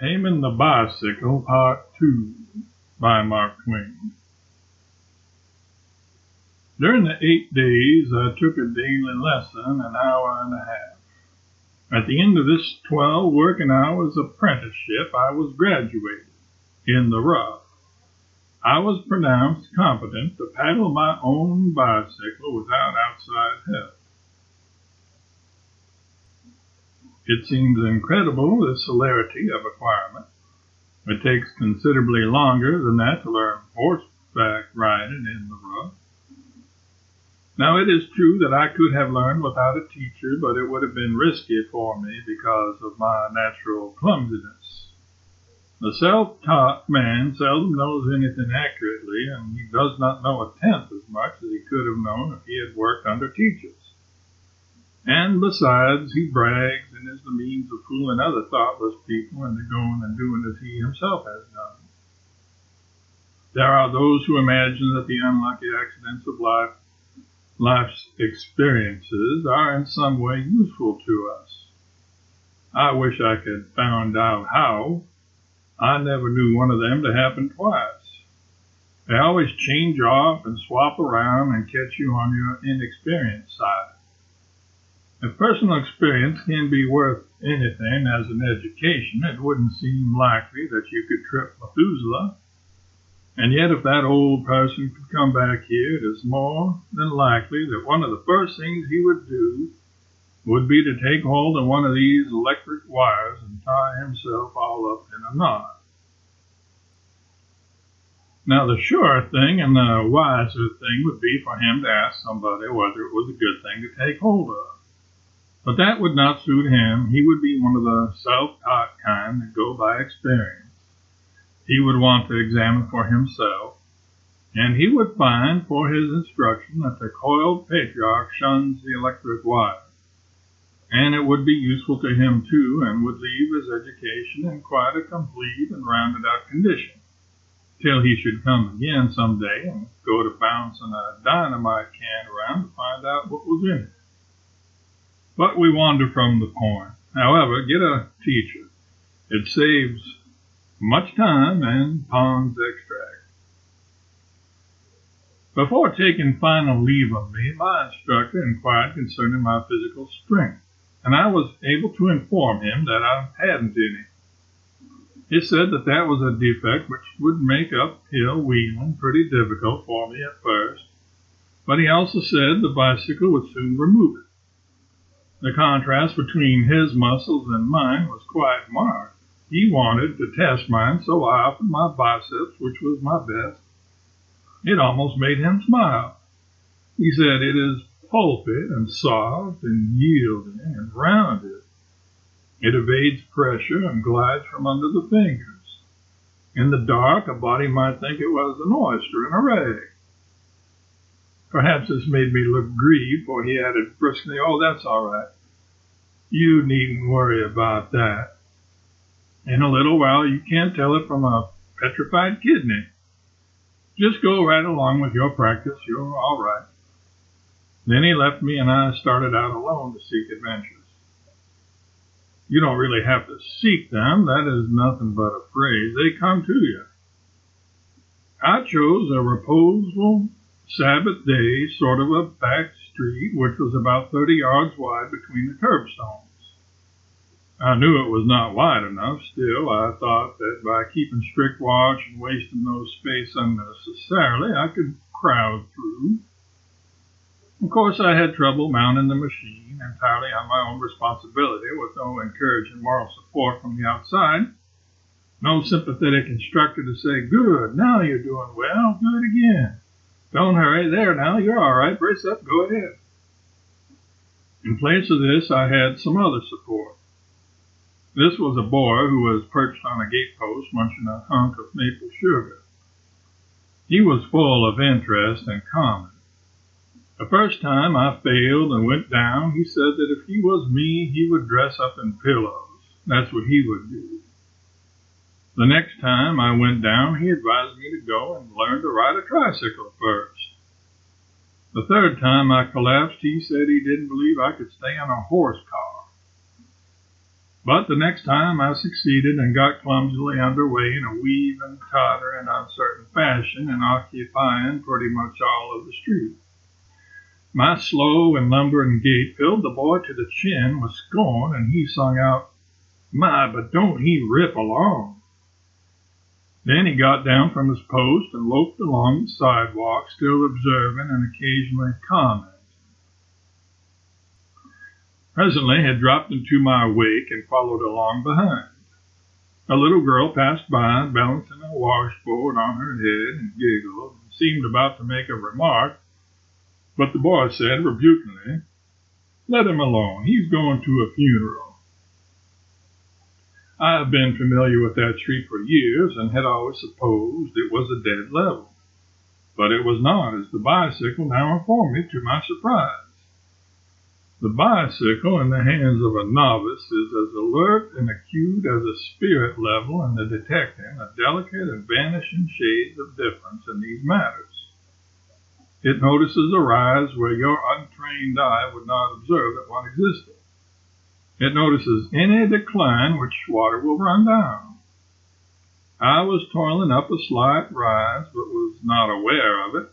Taming the Bicycle Part 2 by Mark Twain. During the 8 days, I took a daily lesson, an hour and a half. At the end of this 12 working hours apprenticeship, I was graduated in the rough. I was pronounced competent to paddle my own bicycle without outside help. It seems incredible, the celerity of acquirement. It takes considerably longer than that to learn horseback riding in the rough. Now, it is true that I could have learned without a teacher, but it would have been risky for me because of my natural clumsiness. The self-taught man seldom knows anything accurately, and he does not know a tenth as much as he could have known if he had worked under teachers. And besides, he brags and is the means of fooling other thoughtless people into going and doing as he himself has done. There are those who imagine that the unlucky accidents of life's experiences are in some way useful to us. I wish I could found out how. I never knew one of them to happen twice. They always change off and swap around and catch you on your inexperienced side. If personal experience can be worth anything as an education, it wouldn't seem likely that you could trip Methuselah. And yet if that old person could come back here, it is more than likely that one of the first things he would do would be to take hold of one of these electric wires and tie himself all up in a knot. Now, the surer thing and the wiser thing would be for him to ask somebody whether it was a good thing to take hold of. But that would not suit him. He would be one of the self-taught kind that go by experience. He would want to examine for himself, and he would find for his instruction that the coiled patriarch shuns the electric wire. And it would be useful to him, too, and would leave his education in quite a complete and rounded-out condition, till he should come again some day and go to bouncing a dynamite can around to find out what was in it. But we wander from the point. However, get a teacher. It saves much time and Pond's extract. Before taking final leave of me, my instructor inquired concerning my physical strength, and I was able to inform him that I hadn't any. He said that that was a defect which would make uphill wheeling pretty difficult for me at first, but he also said the bicycle would soon remove it. The contrast between his muscles and mine was quite marked. He wanted to test mine, so I offered my biceps, which was my best. It almost made him smile. He said it is pulpy and soft and yielding and rounded. It evades pressure and glides from under the fingers. In the dark, a body might think it was an oyster in a rag. Perhaps this made me look grieved, for he added briskly, "Oh, that's all right. You needn't worry about that. In a little while, you can't tell it from a petrified kidney. Just go right along with your practice. You're all right." Then he left me, and I started out alone to seek adventures. You don't really have to seek them. That is nothing but a phrase. They come to you. I chose a reposeful Sabbath day, sort of a back street, which was about 30 yards wide between the curbstones. I knew it was not wide enough. Still, I thought that by keeping strict watch and wasting no space unnecessarily, I could crowd through. Of course, I had trouble mounting the machine, entirely on my own responsibility, with no encouraging moral support from the outside. No sympathetic instructor to say, "Good, now you're doing well, do it again. Don't hurry, there now, you're all right, brace up, go ahead." In place of this, I had some other support. This was a boy who was perched on a gatepost munching a hunk of maple sugar. He was full of interest and comment. The first time I failed and went down, he said that if he was me, he would dress up in pillows. That's what he would do. The next time I went down, he advised me to go and learn to ride a tricycle first. The third time I collapsed, he said he didn't believe I could stay on a horse car. But the next time I succeeded and got clumsily underway in a weave and totter and uncertain fashion and occupying pretty much all of the street. My slow and lumbering gait filled the boy to the chin with scorn, and he sung out, "My, but don't he rip along!" Then he got down from his post and loafed along the sidewalk, still observing and occasionally commenting. Presently he had dropped into my wake and followed along behind. A little girl passed by, balancing a washboard on her head, and giggled, and seemed about to make a remark, but the boy said rebukingly, "Let him alone. He's going to a funeral." I have been familiar with that street for years and had always supposed it was a dead level. But it was not, as the bicycle now informed me to my surprise. The bicycle in the hands of a novice is as alert and acute as a spirit level in the detecting a delicate and vanishing shades of difference in these matters. It notices a rise where your untrained eye would not observe that one existed. It notices any decline which water will run down. I was toiling up a slight rise, but was not aware of it.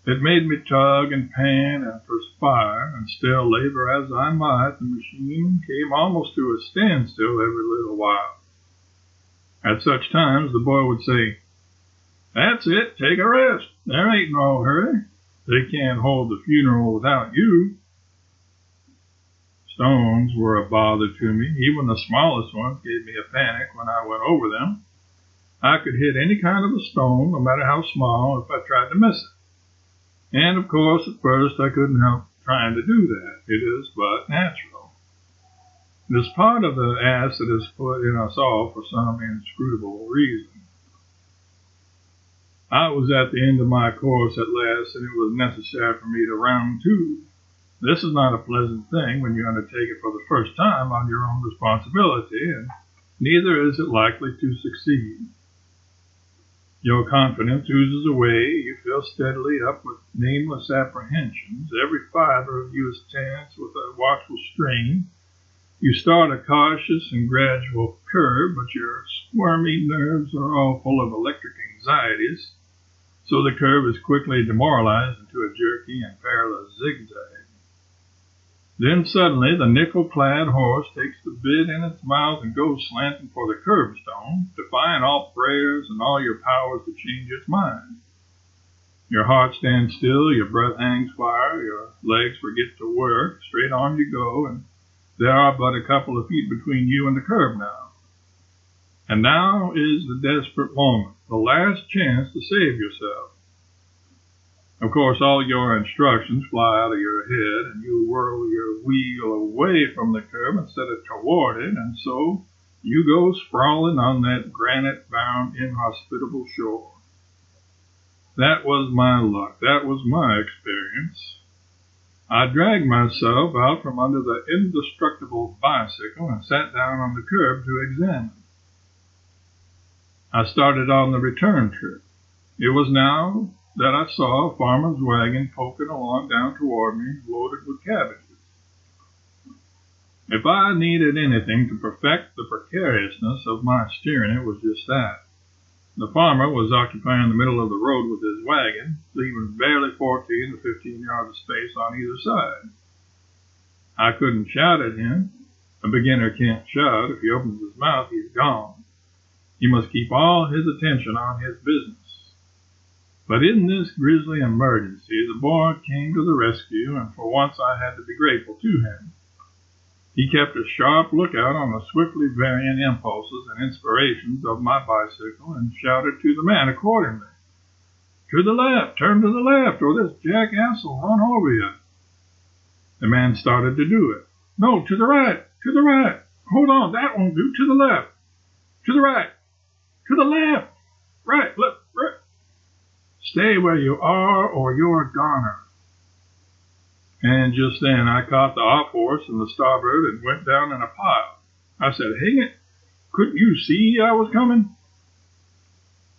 It made me tug and pant and perspire, and still labor as I might, the machine came almost to a standstill every little while. At such times the boy would say, "That's it, take a rest. There ain't no hurry. They can't hold the funeral without you." Stones were a bother to me. Even the smallest ones gave me a panic when I went over them. I could hit any kind of a stone, no matter how small, if I tried to miss it. And, of course, at first I couldn't help trying to do that. It is but natural. It is part of the ass that is put in us all for some inscrutable reason. I was at the end of my course at last, and it was necessary for me to round to. This is not a pleasant thing when you undertake it for the first time on your own responsibility, and neither is it likely to succeed. Your confidence oozes away, you fill steadily up with nameless apprehensions, every fiber of you is tense with a watchful strain. You start a cautious and gradual curve, but your squirmy nerves are all full of electric anxieties, so the curve is quickly demoralized into a jerky and perilous zigzag. Then suddenly the nickel-clad horse takes the bit in its mouth and goes slanting for the curbstone, defying all prayers and all your powers to change its mind. Your heart stands still, your breath hangs fire, your legs forget to work, straight on you go, and there are but a couple of feet between you and the curb now. And now is the desperate moment, the last chance to save yourself. Of course, all your instructions fly out of your head, and you whirl your wheel away from the curb instead of toward it, and so you go sprawling on that granite-bound, inhospitable shore. That was my luck. That was my experience. I dragged myself out from under the indestructible bicycle and sat down on the curb to examine. I started on the return trip. It was now that I saw a farmer's wagon poking along down toward me, loaded with cabbages. If I needed anything to perfect the precariousness of my steering, it was just that. The farmer was occupying the middle of the road with his wagon, leaving barely 14 to 15 yards of space on either side. I couldn't shout at him. A beginner can't shout. If he opens his mouth, he's gone. He must keep all his attention on his business. But in this grisly emergency, the boy came to the rescue, and for once I had to be grateful to him. He kept a sharp lookout on the swiftly varying impulses and inspirations of my bicycle and shouted to the man accordingly. "To the left, turn to the left, or this jackass will run over you." The man started to do it. "No, to the right, to the right. Hold on, that won't do. To the left, to the right, to the left, right, left, right. Stay where you are, or you're a goner." And just then I caught the off horse in the starboard and went down in a pile. I said, "Hang it, couldn't you see I was coming?"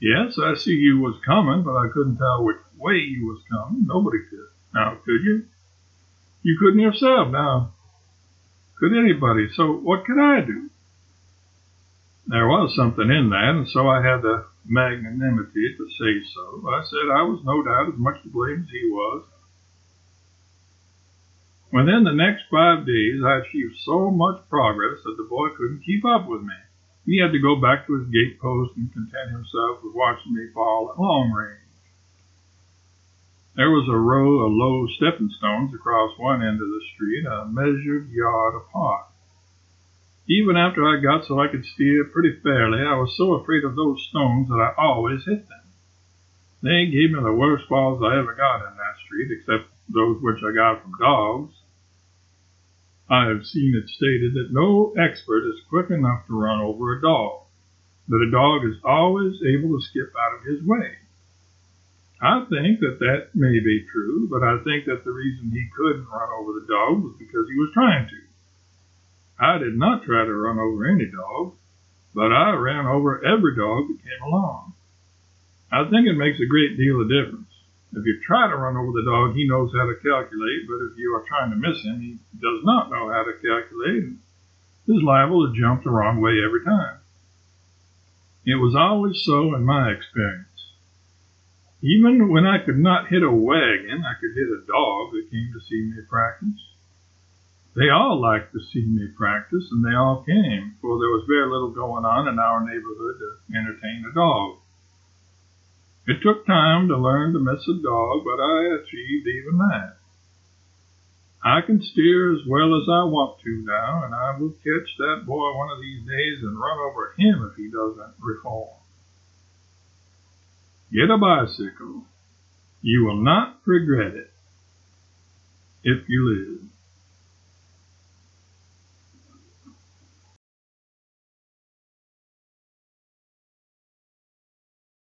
"Yes, I see you was coming, but I couldn't tell which way you was coming. Nobody could. Now, could you?" "You couldn't yourself. Now, Could anybody? So what could I do? There was something in that, and so I had the magnanimity to say so. I said I was no doubt as much to blame as he was. Within the next 5 days, I achieved so much progress that the boy couldn't keep up with me. He had to go back to his gate post and content himself with watching me fall at long range. There was a row of low stepping stones across one end of the street, a measured yard apart. Even after I got so I could steer pretty fairly, I was so afraid of those stones that I always hit them. They gave me the worst falls I ever got in that street, except those which I got from dogs. I have seen it stated that no expert is quick enough to run over a dog, that a dog is always able to skip out of his way. I think that may be true, but I think that the reason he couldn't run over the dog was because he was trying to. I did not try to run over any dog, but I ran over every dog that came along. I think it makes a great deal of difference. If you try to run over the dog, he knows how to calculate, but if you are trying to miss him, he does not know how to calculate and is liable to jump the wrong way every time. It was always so in my experience. Even when I could not hit a wagon, I could hit a dog that came to see me practice. They all liked to see me practice, and they all came, for there was very little going on in our neighborhood to entertain a dog. It took time to learn to miss a dog, but I achieved even that. I can steer as well as I want to now, and I will catch that boy one of these days and run over him if he doesn't reform. Get a bicycle. You will not regret it if you live.